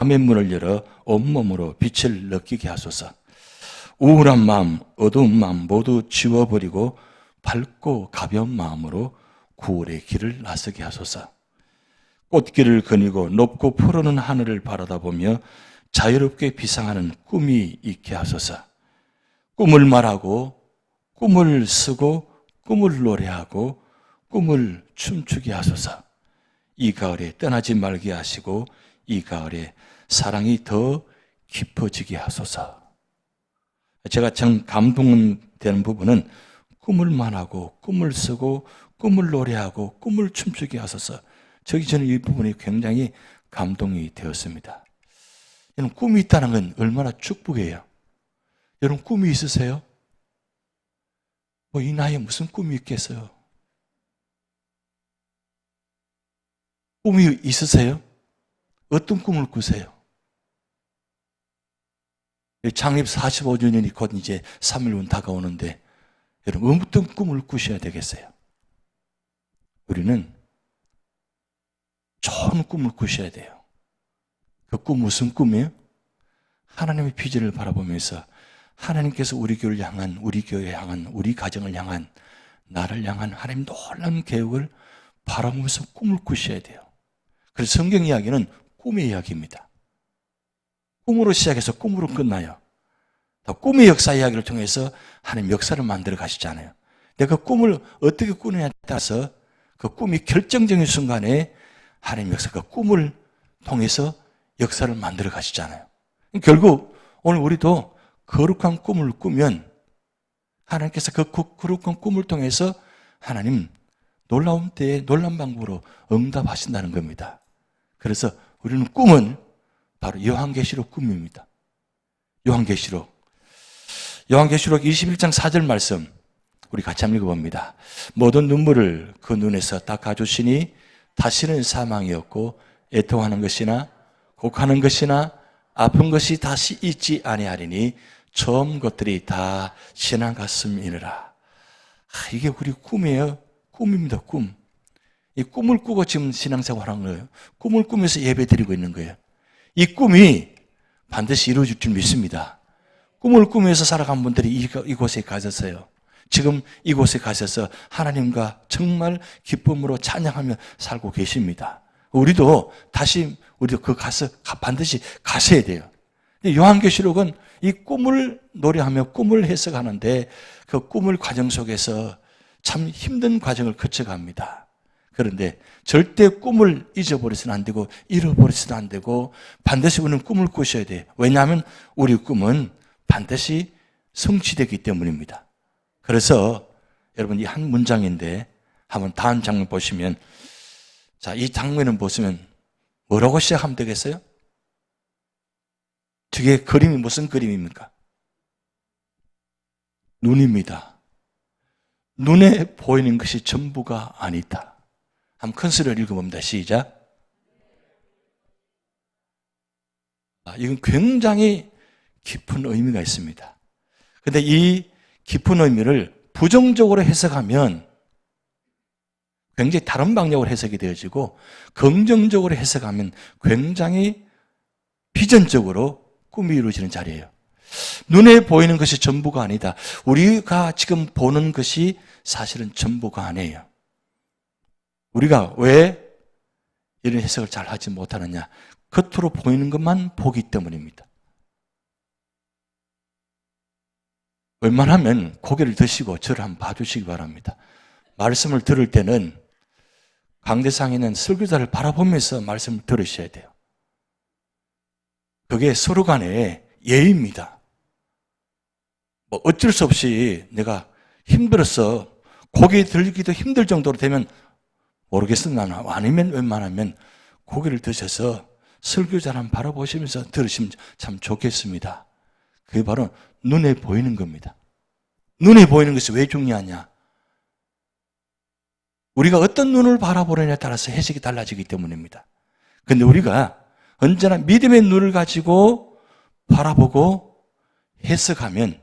밤의 문을 열어 온몸으로 빛을 느끼게 하소서. 우울한 마음, 어두운 마음 모두 지워버리고 밝고 가벼운 마음으로 구원의 길을 나서게 하소서. 꽃길을 거니고 높고 푸르는 하늘을 바라다보며 자유롭게 비상하는 꿈이 있게 하소서. 꿈을 말하고 꿈을 쓰고 꿈을 노래하고 꿈을 춤추게 하소서. 이 가을에 떠나지 말게 하시고 이 가을에 사랑이 더 깊어지게 하소서. 제가 참 감동되는 부분은 꿈을 말하고 꿈을 쓰고 꿈을 노래하고 꿈을 춤추게 하소서. 저는 이 부분이 굉장히 감동이 되었습니다. 여러분, 꿈이 있다는 건 얼마나 축복이에요. 여러분, 꿈이 있으세요? 이 나이에 무슨 꿈이 있겠어요? 꿈이 있으세요? 어떤 꿈을 꾸세요? 창립 45주년이 곧 이제 3일 후 다가오는데 여러분, 어떤 꿈을 꾸셔야 되겠어요? 우리는 좋은 꿈을 꾸셔야 돼요. 그 꿈 무슨 꿈이에요? 하나님의 비전을 바라보면서 하나님께서 우리 교회를 향한, 우리 교회를 향한, 우리 가정을 향한, 나를 향한 하나님 놀라운 계획을 바라보면서 꿈을 꾸셔야 돼요. 그래서 성경 이야기는 꿈의 이야기입니다. 꿈으로 시작해서 꿈으로 끝나요. 꿈의 역사 이야기를 통해서 하나님 역사를 만들어 가시잖아요. 내가 그 꿈을 어떻게 꾸느냐에 따라서 그 꿈이 결정적인 순간에 하나님 역사, 그 꿈을 통해서 역사를 만들어 가시잖아요. 결국 오늘 우리도 거룩한 꿈을 꾸면 하나님께서 그 거룩한 꿈을 통해서 하나님 놀라운 때에 놀라운 방법으로 응답하신다는 겁니다. 그래서 우리는 꿈은 바로 요한계시록 꿈입니다. 요한계시록 21장 4절 말씀 우리 같이 한번 읽어봅니다. 모든 눈물을 그 눈에서 닦아주시니 다시는 사망이 없고 애통하는 것이나 곡하는 것이나 아픈 것이 다시 있지 아니하리니 처음 것들이 다 지나갔음이니라. 이게 우리 꿈이에요. 꿈입니다. 꿈. 이 꿈을 꾸고 지금 신앙생활하는 거예요. 꿈을 꾸면서 예배 드리고 있는 거예요. 이 꿈이 반드시 이루어질 줄 믿습니다. 꿈을 꾸면서 살아간 분들이 이곳에 가셨어요. 지금 이곳에 가셔서 하나님과 정말 기쁨으로 찬양하며 살고 계십니다. 우리도 가서 반드시 가셔야 돼요. 요한계시록은 이 꿈을 노래하며 꿈을 해석하는데 그 꿈을 과정 속에서 참 힘든 과정을 거쳐갑니다. 그런데 절대 꿈을 잊어버려서는 안 되고 잃어버려서는 안 되고 반드시 우리는 꿈을 꾸셔야 돼요. 왜냐하면 우리 꿈은 반드시 성취되기 때문입니다. 그래서 여러분 이 한 문장인데 한번 다음 장면 보시면 자, 이 장면을 보시면 뭐라고 시작하면 되겠어요? 저게 그림이 무슨 그림입니까? 눈입니다. 눈에 보이는 것이 전부가 아니다. 한번 큰 소리를 읽어봅니다. 시작. 이건 굉장히 깊은 의미가 있습니다. 그런데 이 깊은 의미를 부정적으로 해석하면 굉장히 다른 방향으로 해석이 되어지고 긍정적으로 해석하면 굉장히 비전적으로 꿈이 이루어지는 자리예요. 눈에 보이는 것이 전부가 아니다. 우리가 지금 보는 것이 사실은 전부가 아니에요. 우리가 왜 이런 해석을 잘 하지 못하느냐? 겉으로 보이는 것만 보기 때문입니다. 웬만하면 고개를 드시고 저를 한번 봐주시기 바랍니다. 말씀을 들을 때는 강대상에 있는 설교자를 바라보면서 말씀을 들으셔야 돼요. 그게 서로 간의 예의입니다. 어쩔 수 없이 내가 힘들어서 고개 들기도 힘들 정도로 되면 모르겠어 나는 아니면 웬만하면 고개를 드셔서 설교자를 한번 바라보시면서 들으시면 참 좋겠습니다. 그게 바로 눈에 보이는 겁니다. 눈에 보이는 것이 왜 중요하냐? 우리가 어떤 눈을 바라보느냐에 따라서 해석이 달라지기 때문입니다. 그런데 우리가 언제나 믿음의 눈을 가지고 바라보고 해석하면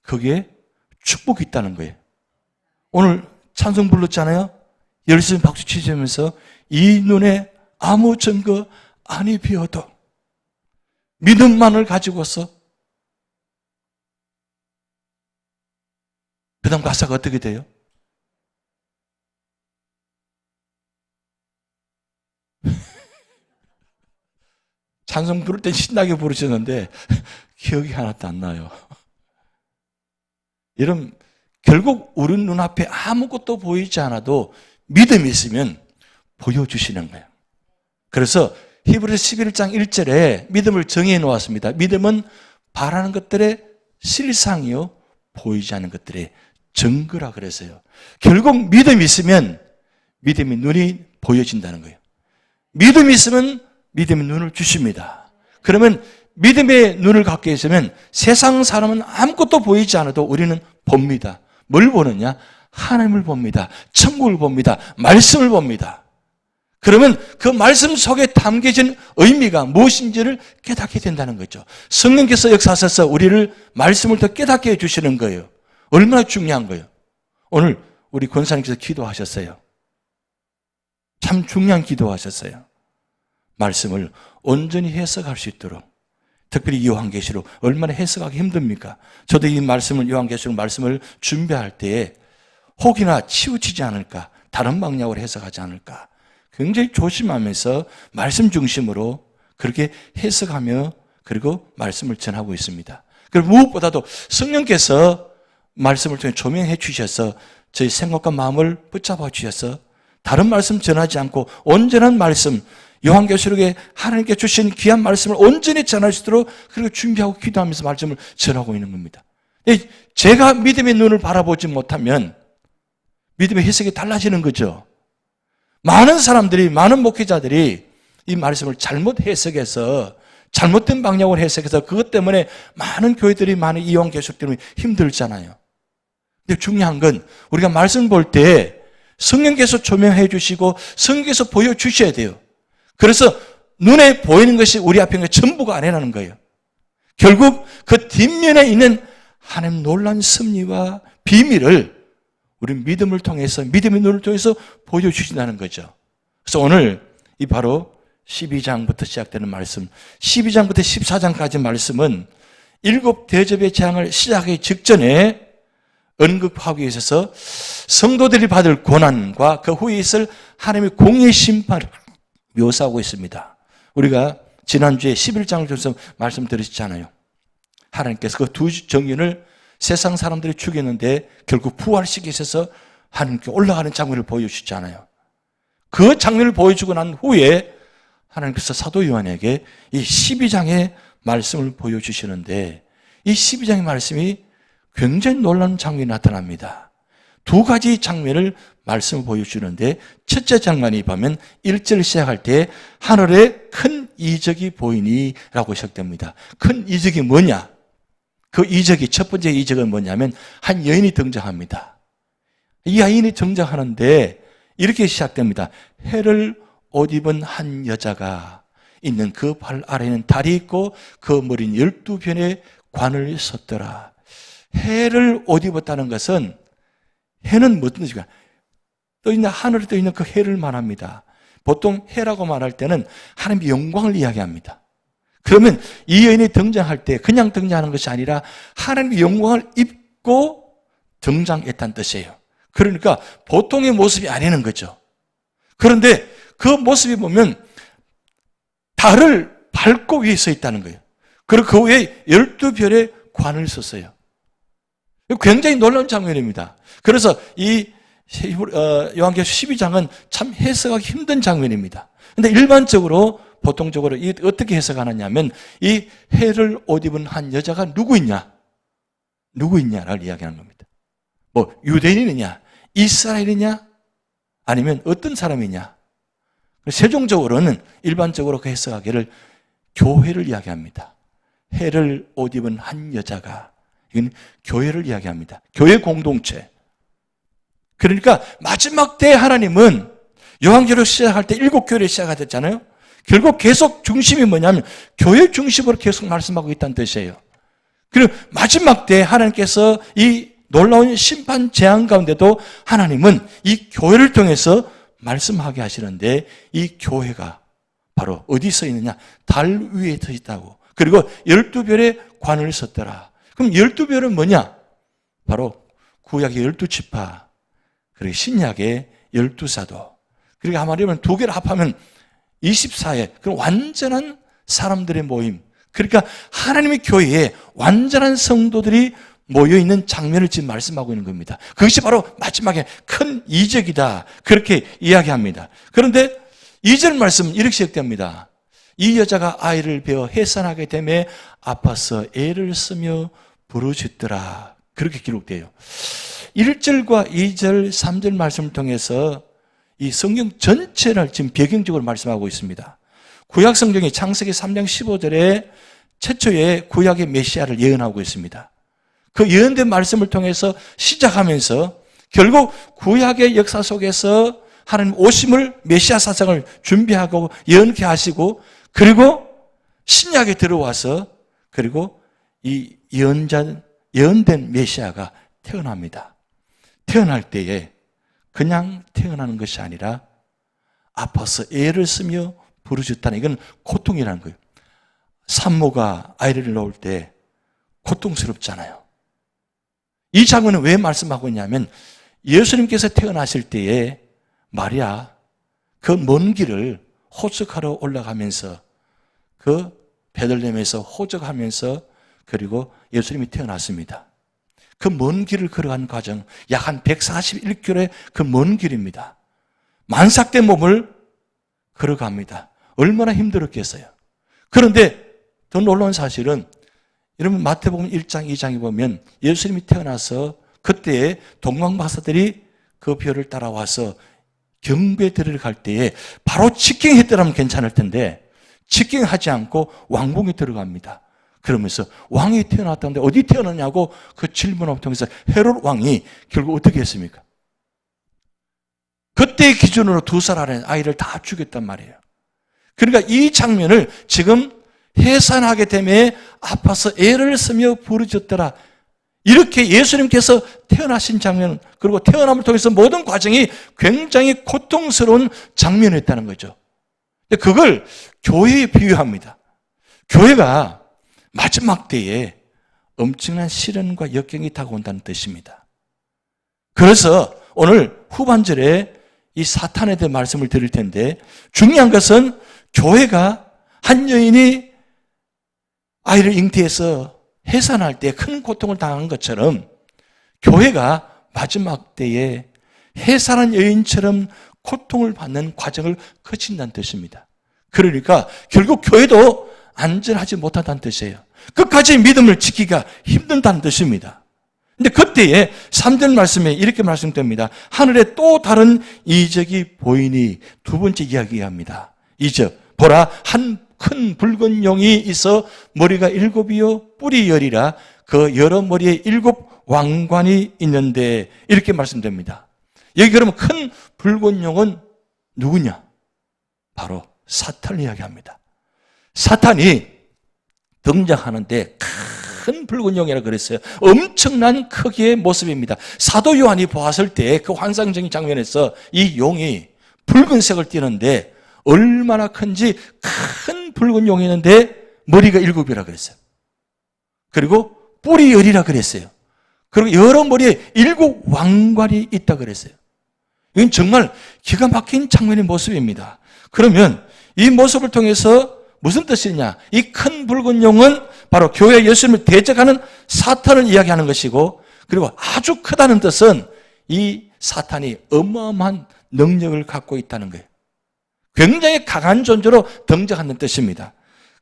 거기에 축복이 있다는 거예요. 오늘 찬송 불렀잖아요. 열심히 박수 치시면서 이 눈에 아무 증거 아니 비어도 믿음만을 가지고서. 그 다음 가사가 어떻게 돼요? 찬송 부를 때 신나게 부르셨는데 기억이 하나도 안 나요. 여러분, 결국 우리 눈앞에 아무것도 보이지 않아도 믿음이 있으면 보여주시는 거예요. 그래서 히브리서 11장 1절에 믿음을 정의해 놓았습니다. 믿음은 바라는 것들의 실상이요, 보이지 않는 것들의 증거라 그랬어요. 결국 믿음이 있으면 믿음의 눈이 보여진다는 거예요. 믿음이 있으면 믿음의 눈을 주십니다. 그러면 믿음의 눈을 갖게 있으면 세상 사람은 아무것도 보이지 않아도 우리는 봅니다. 뭘 보느냐? 하나님을 봅니다. 천국을 봅니다. 말씀을 봅니다. 그러면 그 말씀 속에 담겨진 의미가 무엇인지를 깨닫게 된다는 거죠. 성령께서 역사하셔서 우리를 말씀을 더 깨닫게 해주시는 거예요. 얼마나 중요한 거예요. 오늘 우리 권사님께서 기도하셨어요. 참 중요한 기도하셨어요. 말씀을 온전히 해석할 수 있도록. 특별히 요한계시록 얼마나 해석하기 힘듭니까? 저도 이 말씀을, 요한계시록 말씀을 준비할 때에 혹이나 치우치지 않을까, 다른 방향으로 해석하지 않을까 굉장히 조심하면서 말씀 중심으로 그렇게 해석하며 그리고 말씀을 전하고 있습니다. 그리고 무엇보다도 성령께서 말씀을 통해 조명해 주셔서 저희 생각과 마음을 붙잡아 주셔서 다른 말씀 전하지 않고 온전한 말씀, 요한계시록에 하나님께 주신 귀한 말씀을 온전히 전할 수 있도록 그리고 준비하고 기도하면서 말씀을 전하고 있는 겁니다. 제가 믿음의 눈을 바라보지 못하면 믿음의 해석이 달라지는 거죠. 많은 사람들이, 많은 목회자들이 이 말씀을 잘못 해석해서 잘못된 방향으로 해석해서 그것 때문에 많은 교회들이 많은 이용 계속 때문에 힘들잖아요. 근데 중요한 건 우리가 말씀 볼 때 성령께서 조명해 주시고 성령께서 보여주셔야 돼요. 그래서 눈에 보이는 것이 우리 앞에 있는 게 전부가 아니라는 거예요. 결국 그 뒷면에 있는 하나님 놀라운 섭리와 비밀을 우리 믿음을 통해서, 믿음의 눈을 통해서 보여주신다는 거죠. 그래서 오늘 이 바로 12장부터 시작되는 말씀, 12장부터 14장까지 말씀은 7 대접의 재앙을 시작하기 직전에 언급하기 위해서 성도들이 받을 고난과 그 후에 있을 하나님의 공의 심판을 묘사하고 있습니다. 우리가 지난주에 11장을 통해서 말씀드렸잖아요. 하나님께서 그 두 정인을 세상 사람들이 죽였는데 결국 부활시키셔서 하나님께 올라가는 장면을 보여주시잖아요. 그 장면을 보여주고 난 후에 하나님께서 사도 요한에게 이 12장의 말씀을 보여주시는데 이 12장의 말씀이 굉장히 놀라운 장면이 나타납니다. 두 가지 장면을 말씀을 보여주는데 첫째 장면이 보면 1절 시작할 때 하늘에 큰 이적이 보이니 라고 시작됩니다. 큰 이적이 뭐냐? 그 이적이, 첫 번째 이적은 뭐냐면 한 여인이 등장합니다. 이 여인이 등장하는데 이렇게 시작됩니다. 해를 옷 입은 한 여자가 있는 그 발 아래에는 달이 있고 그 머리는 12변의 관을 썼더라. 해를 옷 입었다는 것은 해는 무슨 뜻일까? 떠있는, 하늘에 떠있는 그 해를 말합니다. 보통 해라고 말할 때는 하나님의 영광을 이야기합니다. 그러면 이 여인이 등장할 때 그냥 등장하는 것이 아니라 하나님의 영광을 입고 등장했다는 뜻이에요. 그러니까 보통의 모습이 아니는 거죠. 그런데 그 모습이 보면 달을 밟고 위에 서 있다는 거예요. 그리고 그 위에 12별의 관을 썼어요. 굉장히 놀라운 장면입니다. 그래서 이 요한계시록 12장은 참 해석하기 힘든 장면입니다. 근데 일반적으로 보통적으로 어떻게 해석하느냐면 이 해를 옷 입은 한 여자가 누구 있냐를 이야기하는 겁니다. 뭐 유대인이냐, 이스라엘이냐, 아니면 어떤 사람이냐. 세종적으로는 일반적으로 그 해석하기를 교회를 이야기합니다. 해를 옷 입은 한 여자가, 이건 교회를 이야기합니다. 교회 공동체. 그러니까 마지막 때 하나님은 요한계시록 시작할 때 7교회를 시작하셨잖아요. 결국 계속 중심이 뭐냐면 교회 중심으로 계속 말씀하고 있다는 뜻이에요. 그리고 마지막 때 하나님께서 이 놀라운 심판 재앙 가운데도 하나님은 이 교회를 통해서 말씀하게 하시는데 이 교회가 바로 어디 서 있느냐? 달 위에 서 있다고. 그리고 12별의 관을 썼더라. 그럼 12별은 뭐냐? 바로 구약의 12지파, 그리고 신약의 12사도. 그리고 한마디로 두 개를 합하면 24회. 그럼 완전한 사람들의 모임. 그러니까 하나님의 교회에 완전한 성도들이 모여있는 장면을 지금 말씀하고 있는 겁니다. 그것이 바로 마지막에 큰 이적이다. 그렇게 이야기합니다. 그런데 2절 말씀은 이렇게 시작됩니다. 이 여자가 아이를 베어 해산하게 되매 아파서 애를 쓰며 부르짖더라. 그렇게 기록돼요. 1절과 2절, 3절 말씀을 통해서 이 성경 전체를 지금 배경적으로 말씀하고 있습니다. 구약 성경이 창세기 3장 15절에 최초의 구약의 메시아를 예언하고 있습니다. 그 예언된 말씀을 통해서 시작하면서 결국 구약의 역사 속에서 하나님 오심을, 메시아 사상을 준비하고 예언케 하시고, 그리고 신약에 들어와서 그리고 이 예언된 메시아가 태어납니다. 태어날 때에 그냥 태어나는 것이 아니라 아파서 애를 쓰며 부르짖다는, 이건 고통이라는 거예요. 산모가 아이를 낳을 때 고통스럽잖아요. 이 장면은 왜 말씀하고 있냐면 예수님께서 태어나실 때에 마리아 그 먼 길을 호적하러 올라가면서 그 베들레헴에서 호적하면서 그리고 예수님이 태어났습니다. 그 먼 길을 걸어간 과정, 약 한 141km의 그 먼 길입니다. 만삭된 몸을 걸어갑니다. 얼마나 힘들었겠어요. 그런데 더 놀라운 사실은 여러분 마태복음 1장 2장에 보면 예수님이 태어나서 그때에 동방박사들이 그 별을 따라와서 경배 드리러 갈 때에 바로 직경했더라면 괜찮을 텐데 직경하지 않고 왕궁에 들어갑니다. 그러면서 왕이 태어났다는데 어디 태어났냐고 그 질문을 통해서 헤롯 왕이 결국 어떻게 했습니까? 그때의 기준으로 2살 아래 아이를 다 죽였단 말이에요. 그러니까 이 장면을 지금 해산하게 되매 아파서 애를 쓰며 부르짖더라. 이렇게 예수님께서 태어나신 장면, 그리고 태어남을 통해서 모든 과정이 굉장히 고통스러운 장면이었다는 거죠. 그걸 교회에 비유합니다. 교회가 마지막 때에 엄청난 시련과 역경이 다가온다는 뜻입니다. 그래서 오늘 후반절에 이 사탄에 대한 말씀을 드릴 텐데, 중요한 것은 교회가 한 여인이 아이를 잉태해서 해산할 때 큰 고통을 당한 것처럼 교회가 마지막 때에 해산한 여인처럼 고통을 받는 과정을 거친다는 뜻입니다. 그러니까 결국 교회도 안전하지 못하다는 뜻이에요. 끝까지 믿음을 지키기가 힘든다는 뜻입니다. 근데 그때에 3절 말씀에 이렇게 말씀됩니다. 하늘에 또 다른 이적이 보이니, 두 번째 이야기합니다. 이적, 보라, 한 큰 붉은 용이 있어 머리가 7이요 뿔이 10이라 그 여러 머리에 7 왕관이 있는데, 이렇게 말씀됩니다. 여기 그러면 큰 붉은 용은 누구냐? 바로 사탄을 이야기합니다. 사탄이 등장하는데 큰 붉은 용이라고 그랬어요. 엄청난 크기의 모습입니다. 사도 요한이 보았을 때 그 환상적인 장면에서 이 용이 붉은색을 띠는데 얼마나 큰지, 큰 붉은 용이 있는데 머리가 7이라 그랬어요. 그리고 뿔이 10이라 그랬어요. 그리고 여러 머리에 7 왕관이 있다 그랬어요. 이건 정말 기가 막힌 장면의 모습입니다. 그러면 이 모습을 통해서 무슨 뜻이냐? 이 큰 붉은 용은 바로 교회 예수님을 대적하는 사탄을 이야기하는 것이고, 그리고 아주 크다는 뜻은 이 사탄이 어마어마한 능력을 갖고 있다는 거예요. 굉장히 강한 존재로 등장하는 뜻입니다.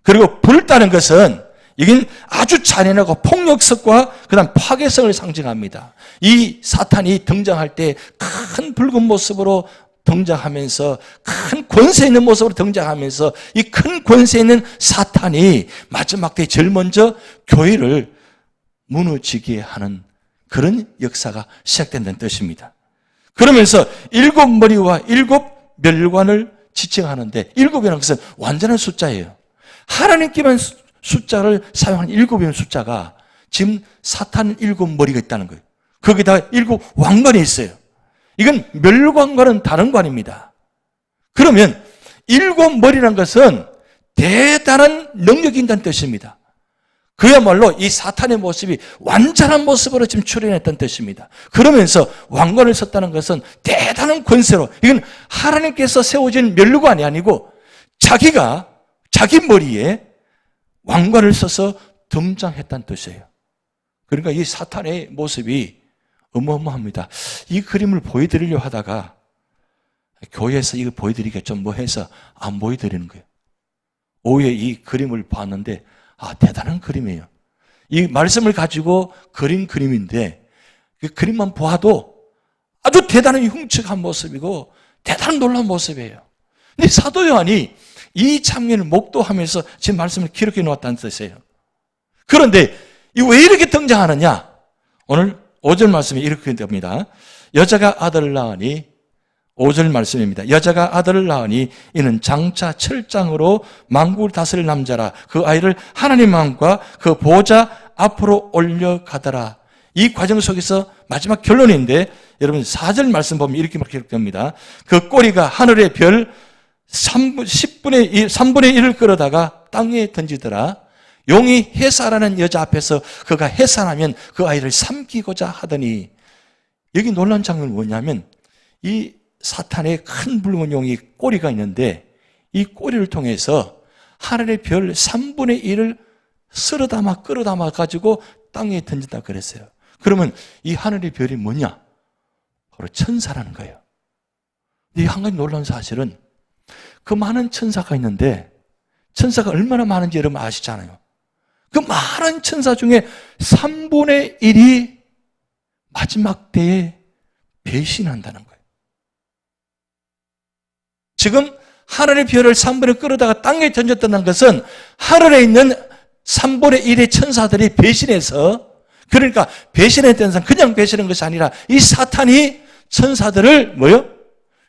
그리고 불다는 것은 이긴 아주 잔인하고 폭력성과 그다음 파괴성을 상징합니다. 이 사탄이 등장할 때 큰 붉은 모습으로 등장하면서, 큰 권세 있는 모습으로 등장하면서, 이 큰 권세 있는 사탄이 마지막 때에 제일 먼저 교회를 무너지게 하는 그런 역사가 시작된다는 뜻입니다. 그러면서 7머리와 7멸관을 지칭하는데, 7이라는 것은 완전한 숫자예요. 하나님께만 숫자를 사용하는 7이라는 숫자가 지금 사탄 7머리가 있다는 거예요. 거기다 7 왕관이 있어요. 이건 멸관과는 다른 관입니다. 그러면 7머리라는 것은 대단한 능력이 있다는 뜻입니다. 그야말로 이 사탄의 모습이 완전한 모습으로 지금 출현했다는 뜻입니다. 그러면서 왕관을 썼다는 것은 대단한 권세로, 이건 하나님께서 세워진 면류관이 아니고 자기가 자기 머리에 왕관을 써서 등장했다는 뜻이에요. 그러니까 이 사탄의 모습이 어마어마합니다. 이 그림을 보여드리려고 하다가 교회에서 이거 보여드리기가 좀 뭐 해서 안 보여드리는 거예요. 오후에 이 그림을 봤는데 대단한 그림이에요. 이 말씀을 가지고 그린 그림인데 그 그림만 보아도 아주 대단히 흉측한 모습이고 대단한 놀라운 모습이에요. 근데 사도 요한이 이 장면을 목도하면서 지금 말씀을 기록해 놓았다는 뜻이에요. 그런데 왜 이렇게 등장하느냐? 오늘 5절 말씀이 이렇게 됩니다. 여자가 아들을 낳으니 5절 말씀입니다. 여자가 아들을 낳으니 이는 장차 철장으로 만국을 다스릴 남자라. 그 아이를 하나님 마음과 그 보호자 앞으로 올려가더라. 이 과정 속에서 마지막 결론인데 여러분 4절 말씀 보면 이렇게 기록됩니다. 그 꼬리가 하늘의 별 3분의 1을 끌어다가 땅에 던지더라. 용이 해사라는 여자 앞에서 그가 해산하면 그 아이를 삼키고자 하더니, 여기 놀라운 장면은 뭐냐면 이 사탄의 큰 붉은 용이 꼬리가 있는데 이 꼬리를 통해서 하늘의 별 3분의 1을 쓸어 담아 끌어담아 가지고 땅에 던진다 그랬어요. 그러면 이 하늘의 별이 뭐냐? 바로 천사라는 거예요. 이 한 가지 놀라운 사실은 그 많은 천사가 있는데 천사가 얼마나 많은지 여러분 아시잖아요. 그 많은 천사 중에 3분의 1이 마지막 때에 배신한다는 거예요. 지금 하늘의 별을 3분의 끌어다가 땅에 던졌다는 것은 하늘에 있는 3분의 1의 천사들이 배신해서, 그러니까 배신했다는 것은 그냥 배신한 것이 아니라 이 사탄이 천사들을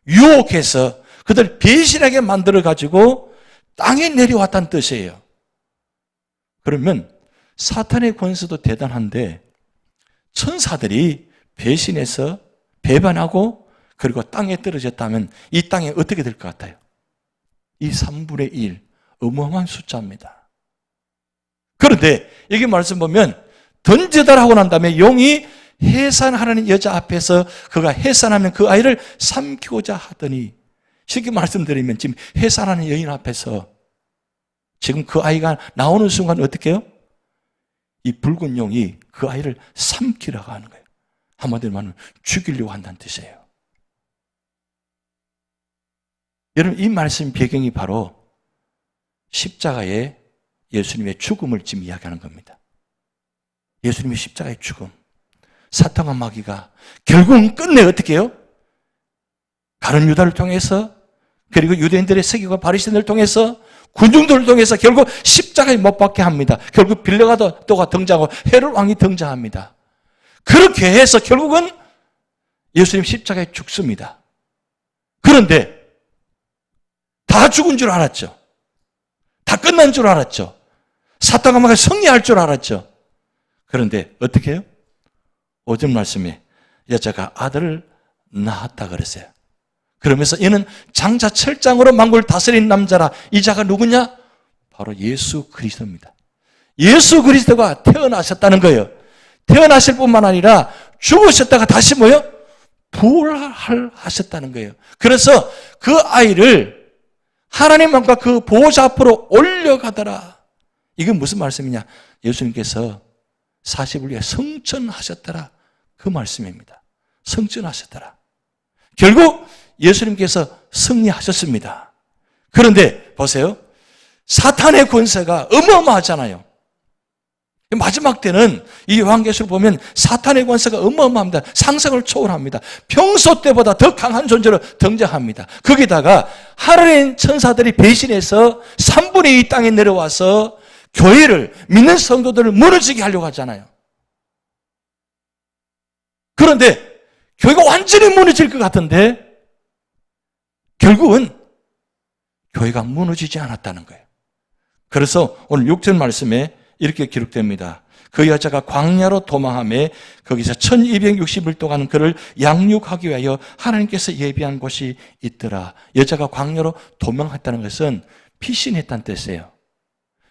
유혹해서 그들 배신하게 만들어가지고 땅에 내려왔다는 뜻이에요. 그러면 사탄의 권세도 대단한데 천사들이 배신해서 배반하고 그리고 땅에 떨어졌다면 이 땅에 어떻게 될 것 같아요? 이 3분의 1, 어마어마한 숫자입니다. 그런데 여기 말씀 보면 던지다라 하고 난 다음에 용이 해산하라는 여자 앞에서 그가 해산하면 그 아이를 삼키고자 하더니, 쉽게 말씀드리면 지금 해산하는 여인 앞에서 지금 그 아이가 나오는 순간 어떻게 해요? 이 붉은 용이 그 아이를 삼키려고 하는 거예요. 한마디로 말하면 죽이려고 한다는 뜻이에요. 여러분, 이 말씀 배경이 바로 십자가의 예수님의 죽음을 지금 이야기하는 겁니다. 예수님의 십자가의 죽음. 사탄과 마귀가 결국은 끝내 어떻게 해요? 가룟 유다를 통해서, 그리고 유대인들의 세계과 바리새인들을 통해서, 군중들을 통해서 결국 십자가에 못 박게 합니다. 결국 빌라도가 등장하고 헤롯 왕이 등장합니다. 그렇게 해서 결국은 예수님 십자가에 죽습니다. 그런데 다 죽은 줄 알았죠. 다 끝난 줄 알았죠. 사탄과 마귀가 승리할 줄 알았죠. 그런데 어떻게 해요? 5절 말씀에 여자가 아들을 낳았다 그랬어요. 그러면서 이는 장차 철장으로 만국을 다스린 남자라. 이 자가 누구냐? 바로 예수 그리스도입니다. 예수 그리스도가 태어나셨다는 거예요. 태어나실 뿐만 아니라 죽으셨다가 다시 부활하셨다는 거예요. 그래서 그 아이를 하나님 마음과 그 보호자 앞으로 올려가더라. 이게 무슨 말씀이냐? 예수님께서 40을 위해 성천하셨더라. 그 말씀입니다. 성천하셨더라. 결국 예수님께서 승리하셨습니다. 그런데 보세요. 사탄의 권세가 어마어마하잖아요. 마지막 때는 이 요한계시록 보면 사탄의 권세가 어마어마합니다. 상상을 초월합니다. 평소 때보다 더 강한 존재로 등장합니다. 거기다가 하늘에 있는 천사들이 배신해서 3분의 2 땅에 내려와서 교회를, 믿는 성도들을 무너지게 하려고 하잖아요. 그런데 교회가 완전히 무너질 것 같은데 결국은 교회가 무너지지 않았다는 거예요. 그래서 오늘 6절 말씀에 이렇게 기록됩니다. 그 여자가 광야로 도망하며 거기서 1260일 동안 그를 양육하기 위하여 하나님께서 예비한 곳이 있더라. 여자가 광야로 도망했다는 것은 피신했다는 뜻이에요.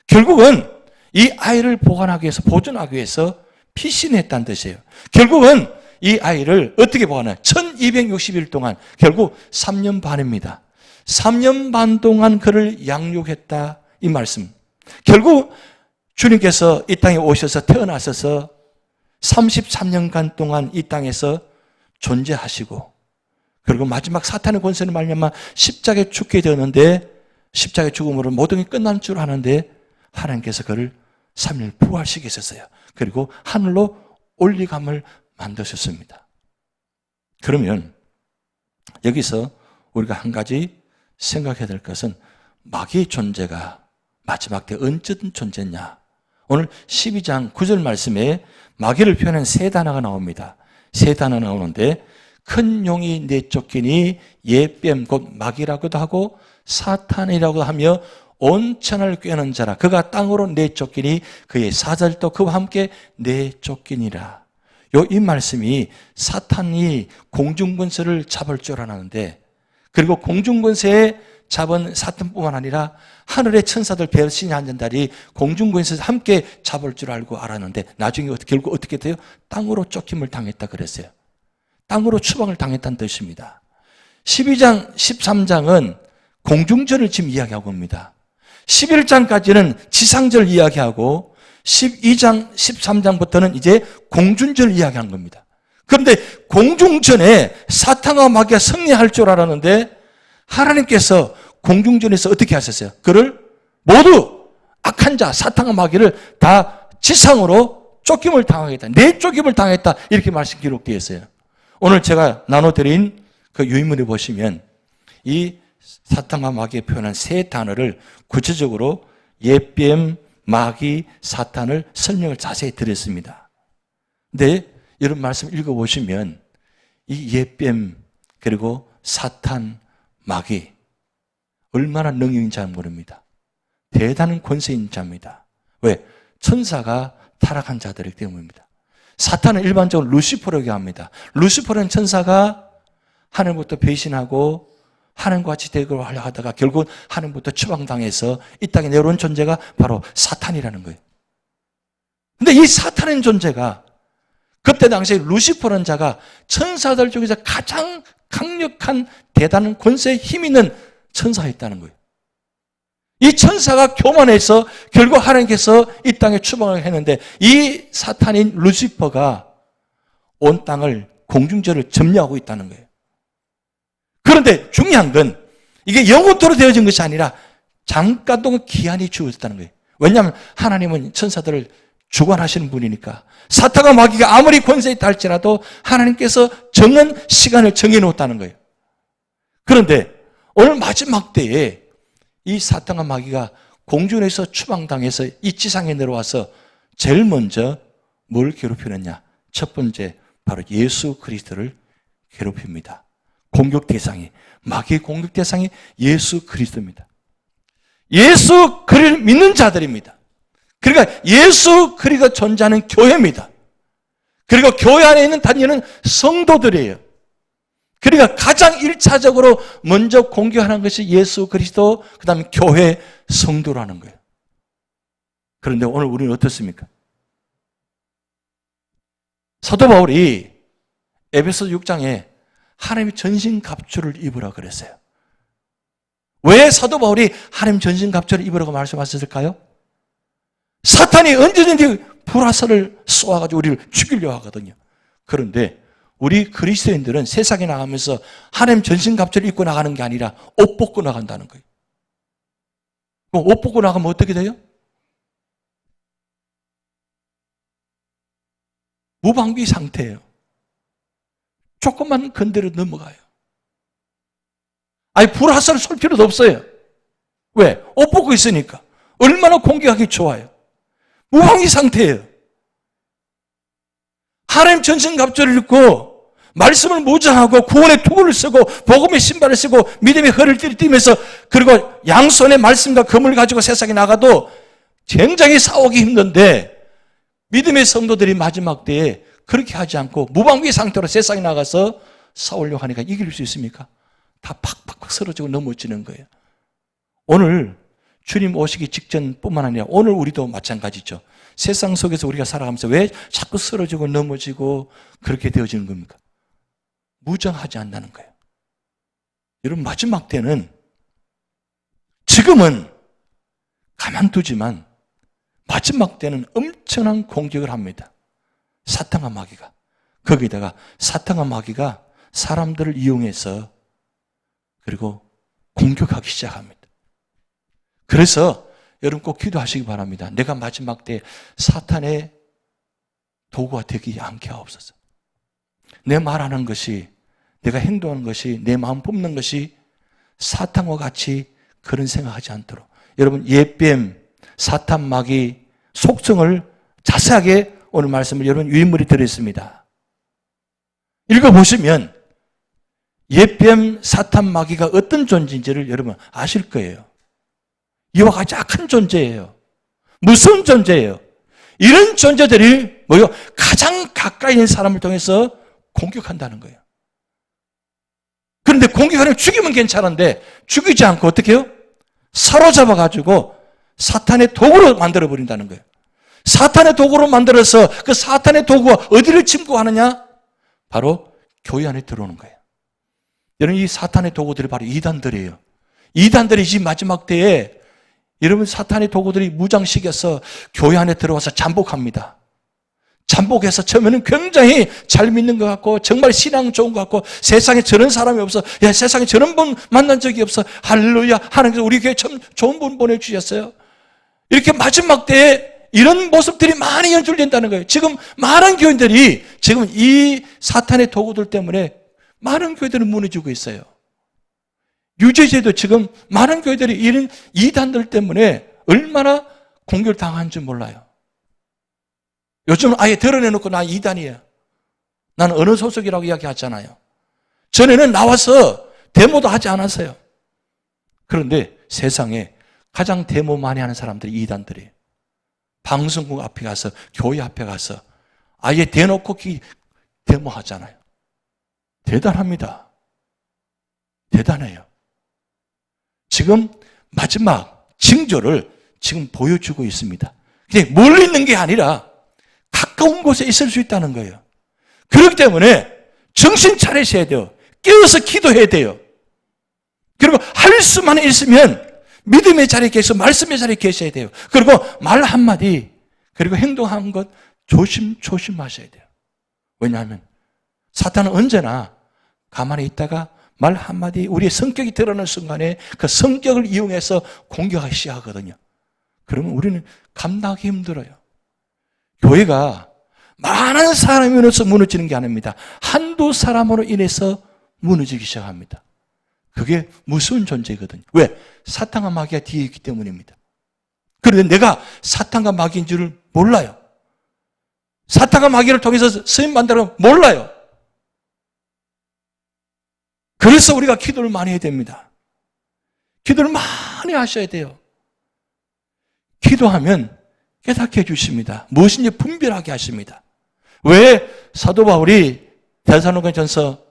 결국은 이 아이를 보관하기 위해서, 보존하기 위해서 피신했다는 뜻이에요. 결국은 이 아이를 어떻게 보관해요? 1260일 동안, 결국 3년 반입니다. 3년 반 동안 그를 양육했다, 이 말씀. 결국 주님께서 이 땅에 오셔서 태어나셔서 33년간 동안 이 땅에서 존재하시고, 그리고 마지막 사탄의 권세를 말미암아 십자가에 죽게 되었는데, 십자가의 죽음으로 모든 게 끝난 줄 아는데 하나님께서 그를 3일 부활시키셨어요. 그리고 하늘로 올리감을 만드셨습니다. 그러면 여기서 우리가 한 가지 생각해야 될 것은, 마귀의 존재가 마지막 때 어떤 존재냐. 오늘 12장 9절 말씀에 마귀를 표현한 세 단어가 나옵니다. 세 단어 나오는데, 큰 용이 내쫓기니 예뱀 곧 마귀라고도 하고 사탄이라고 하며 온천을 꿰는 자라. 그가 땅으로 내쫓기니 그의 사절도 그와 함께 내쫓기니라. 이 말씀이 사탄이 공중권세를 잡을 줄 알았는데, 그리고 공중권세에 잡은 사탄뿐만 아니라 하늘의 천사들 별신이 앉은 자리 공중권세에서 함께 잡을 줄 알고 알았는데, 나중에 결국 어떻게 돼요? 땅으로 쫓김을 당했다 그랬어요. 땅으로 추방을 당했다는 뜻입니다. 12장, 13장은 공중전을 지금 이야기하고 옵니다. 11장까지는 지상전을 이야기하고 12장, 13장부터는 이제 공중전을 이야기하는 겁니다. 그런데 공중전에 사탄과 마귀가 승리할 줄 알았는데, 하나님께서 공중전에서 어떻게 하셨어요? 그를 모두 악한 자, 사탄과 마귀를 다 지상으로 쫓김을 당하겠다. 내쫓김을 당했다. 이렇게 말씀 기록되어 있어요. 오늘 제가 나눠드린 그 유인물에 보시면 이 사탄과 마귀에 표현한 세 단어를 구체적으로 예뱀, 마귀, 사탄을 설명을 자세히 드렸습니다. 근데 이런 말씀 읽어보시면 이 예뱀, 그리고 사탄, 마귀 얼마나 능력인 지 모릅니다. 대단한 권세인 자입니다. 왜? 천사가 타락한 자들이기 때문입니다. 사탄은 일반적으로 루시퍼라고 합니다. 루시퍼는 천사가 하늘부터 배신하고 하나님과 같이 대결을 하려 하다가 결국은 하나님부터 추방당해서 이 땅에 내려온 존재가 바로 사탄이라는 거예요. 근데 이 사탄인 존재가 그때 당시에 루시퍼라는 자가 천사들 중에서 가장 강력한 대단한 권세에 힘 있는 천사였다는 거예요. 이 천사가 교만해서 결국 하나님께서 이 땅에 추방을 했는데, 이 사탄인 루시퍼가 온 땅을 공중전을 점령하고 있다는 거예요. 그런데 중요한 건 이게 영원토록 되어진 것이 아니라 잠깐 동안 기한이 주어졌다는 거예요. 왜냐하면 하나님은 천사들을 주관하시는 분이니까. 사탄과 마귀가 아무리 권세에 있다 할지라도 하나님께서 정한 시간을 정해놓았다는 거예요. 그런데 오늘 마지막 때에 이 사탄과 마귀가 공중에서 추방당해서 이 지상에 내려와서 제일 먼저 뭘 괴롭히느냐? 첫 번째 바로 예수 그리스도를 괴롭힙니다. 공격 대상이, 마귀의 공격 대상이 예수 그리스도입니다. 예수 그리스도를 믿는 자들입니다. 그러니까 예수 그리스도가 존재하는 교회입니다. 그리고 교회 안에 있는 단위는 성도들이에요. 그러니까 가장 1차적으로 먼저 공격하는 것이 예수 그리스도, 그 다음에 교회 성도라는 거예요. 그런데 오늘 우리는 어떻습니까? 사도 바울이 에베소 6장에 하나님의 전신갑주를 입으라 그랬어요. 왜 사도 바울이 하나님 전신갑주를 입으라고 말씀하셨을까요? 사탄이 언제든지 불화살을 쏘아가지고 우리를 죽이려고 하거든요. 그런데 우리 그리스도인들은 세상에 나가면서 하나님 전신갑주를 입고 나가는 게 아니라 옷 벗고 나간다는 거예요. 그럼 옷 벗고 나가면 어떻게 돼요? 무방비 상태예요. 조금만 건드려 넘어가요. 아니, 불화살을 쏠 필요도 없어요. 왜? 옷 벗고 있으니까. 얼마나 공격하기 좋아요. 무방비 상태예요. 하나님 전신갑주를 입고 말씀을 모자하고 구원의 투구를 쓰고 복음의 신발을 쓰고 믿음의 허리를 띠면서, 그리고 양손에 말씀과 검을 가지고 세상에 나가도 굉장히 싸우기 힘든데, 믿음의 성도들이 마지막 때에 그렇게 하지 않고 무방비 상태로 세상에 나가서 싸우려고 하니까 이길 수 있습니까? 다 팍팍팍 쓰러지고 넘어지는 거예요. 오늘 주님 오시기 직전뿐만 아니라 오늘 우리도 마찬가지죠. 세상 속에서 우리가 살아가면서 왜 자꾸 쓰러지고 넘어지고 그렇게 되어지는 겁니까? 무정하지 않는다는 거예요. 여러분, 마지막 때는 지금은 가만두지만 마지막 때는 엄청난 공격을 합니다. 사탄과 마귀가. 거기다가 사탄과 마귀가 사람들을 이용해서 그리고 공격하기 시작합니다. 그래서 여러분 꼭 기도하시기 바랍니다. 내가 마지막 때 사탄의 도구가 되지 않게 하옵소서. 내 말하는 것이, 내가 행동하는 것이, 내 마음 뽑는 것이 사탄과 같이 그런 생각하지 않도록. 여러분, 옛뱀, 사탄, 마귀 속성을 자세하게 오늘 말씀을 여러분 유인물이 들어있습니다. 읽어보시면 옛뱀, 사탄, 마귀가 어떤 존재인지를 여러분 아실 거예요. 이와 같이 악한 존재예요. 무서운 존재예요. 이런 존재들이 뭐요? 가장 가까이 있는 사람을 통해서 공격한다는 거예요. 그런데 공격하려면 죽이면 괜찮은데 죽이지 않고 어떻게 해요? 사로잡아가지고 사탄의 도구로 만들어버린다는 거예요. 사탄의 도구로 만들어서 그 사탄의 도구가 어디를 침공하느냐? 바로 교회 안에 들어오는 거예요. 여러분, 이 사탄의 도구들이 바로 이단들이에요. 이단들이 지금 마지막 때에 여러분 사탄의 도구들이 무장시켜서 교회 안에 들어와서 잠복합니다. 잠복해서 처음에는 굉장히 잘 믿는 것 같고 정말 신앙 좋은 것 같고 세상에 저런 사람이 없어. 야, 세상에 저런 분 만난 적이 없어. 할렐루야. 하나님께서 우리 교회에 참 좋은 분 보내주셨어요. 이렇게 마지막 때에 이런 모습들이 많이 연출된다는 거예요. 지금 많은 교인들이 지금 이 사탄의 도구들 때문에 많은 교회들은 무너지고 있어요. 유재제도 지금 많은 교회들이 이런 이단들 때문에 얼마나 공격을 당한 줄 몰라요. 요즘은 아예 드러내놓고 나 이단이에요. 나는 어느 소속이라고 이야기하잖아요. 전에는 나와서 데모도 하지 않았어요. 그런데 세상에 가장 데모 많이 하는 사람들이 이단들이에요. 방송국 앞에 가서, 교회 앞에 가서 아예 대놓고 데모하잖아요. 대단합니다. 대단해요. 지금 마지막 징조를 지금 보여주고 있습니다. 그냥 멀리 있는 게 아니라 가까운 곳에 있을 수 있다는 거예요. 그렇기 때문에 정신 차리셔야 돼요. 깨어서 기도해야 돼요. 그리고 할 수만 있으면 믿음의 자리에 계셔, 말씀의 자리에 계셔야 돼요. 그리고 말 한마디, 그리고 행동하는 것 조심하셔야 돼요. 왜냐하면 사탄은 언제나 가만히 있다가 말 한마디, 우리의 성격이 드러나는 순간에 그 성격을 이용해서 공격하기 시작하거든요. 그러면 우리는 감당하기 힘들어요. 교회가 많은 사람이 인해서 무너지는 게 아닙니다. 한두 사람으로 인해서 무너지기 시작합니다. 그게 무서운 존재거든요. 왜? 사탄과 마귀가 뒤에 있기 때문입니다. 그런데 내가 사탄과 마귀인 줄을 몰라요. 사탄과 마귀를 통해서 스님 만들어 몰라요. 그래서 우리가 기도를 많이 해야 됩니다. 기도를 많이 하셔야 돼요. 기도하면 깨닫게 해주십니다. 무엇인지 분별하게 하십니다. 왜 사도 바울이 데살로니가전서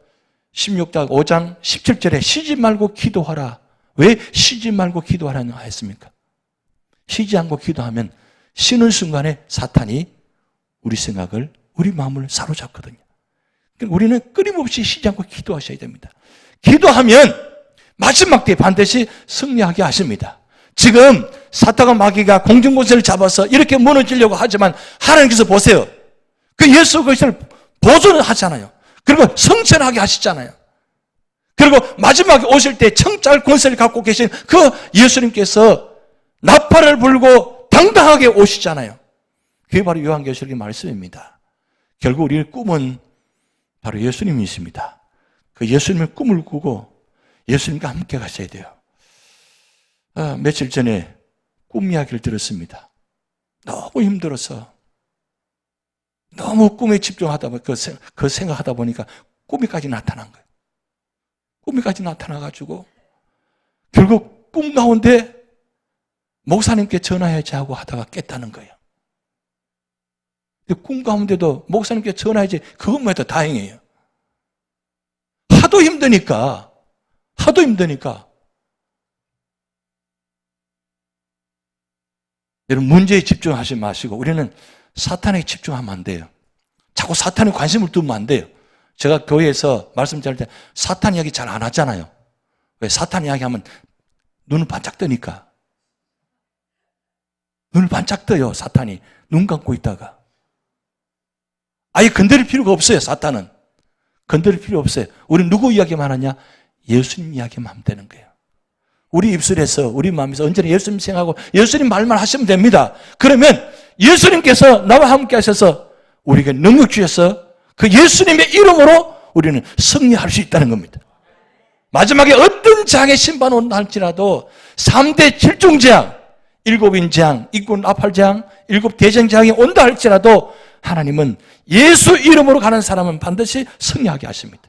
16장 5장 17절에 쉬지 말고 기도하라. 왜 쉬지 말고 기도하라고 했습니까? 쉬지 않고 기도하면 쉬는 순간에 사탄이 우리 생각을, 우리 마음을 사로잡거든요. 우리는 끊임없이 쉬지 않고 기도하셔야 됩니다. 기도하면 마지막 때에 반드시 승리하게 하십니다. 지금 사탄과 마귀가 공중권세를 잡아서 이렇게 무너지려고 하지만 하나님께서 보세요. 그 예수 그리스도를 보존을 하잖아요. 그리고 성천하게 하시잖아요. 그리고 마지막에 오실 때 청짤 권세를 갖고 계신 그 예수님께서 나팔을 불고 당당하게 오시잖아요. 그게 바로 요한계시록의 말씀입니다. 결국 우리의 꿈은 바로 예수님이십니다. 그 예수님의 꿈을 꾸고 예수님과 함께 가셔야 돼요. 며칠 전에 꿈 이야기를 들었습니다. 너무 힘들어서 너무 꿈에 집중하다 보니까 그 생각하다 보니까 꿈이까지 나타난 거예요. 꿈이까지 나타나가지고 결국 꿈 가운데 목사님께 전화해야지 하고 하다가 깼다는 거예요. 꿈 가운데도 목사님께 전화해야지 그것만 해도 다행이에요. 하도 힘드니까 여러분 문제에 집중하지 마시고 우리는 사탄에게 집중하면 안 돼요. 자꾸 사탄에 관심을 두면 안 돼요. 제가 교회에서 말씀 드릴 때 사탄 이야기 잘 안 하잖아요. 왜? 사탄 이야기하면 눈을 반짝 뜨니까. 눈을 반짝 떠요, 사탄이. 눈 감고 있다가. 아예 건드릴 필요가 없어요, 사탄은. 건드릴 필요 없어요. 우리 누구 이야기만 하냐? 예수님 이야기만 하면 되는 거예요. 우리 입술에서, 우리 마음에서 언제나 예수님 생각하고 예수님 말만 하시면 됩니다. 그러면 예수님께서 나와 함께 하셔서 우리에게 능력 주셔서 그 예수님의 이름으로 우리는 승리할 수 있다는 겁니다. 마지막에 어떤 장의 심판 온다 할지라도 3대 질중재앙, 7인 재앙, 일군 아팔 재앙, 7 대장 재앙이 온다 할지라도 하나님은 예수 이름으로 가는 사람은 반드시 승리하게 하십니다.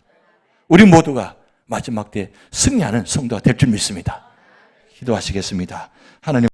우리 모두가 마지막 때 승리하는 성도가 될 줄 믿습니다. 기도하시겠습니다. 하나님.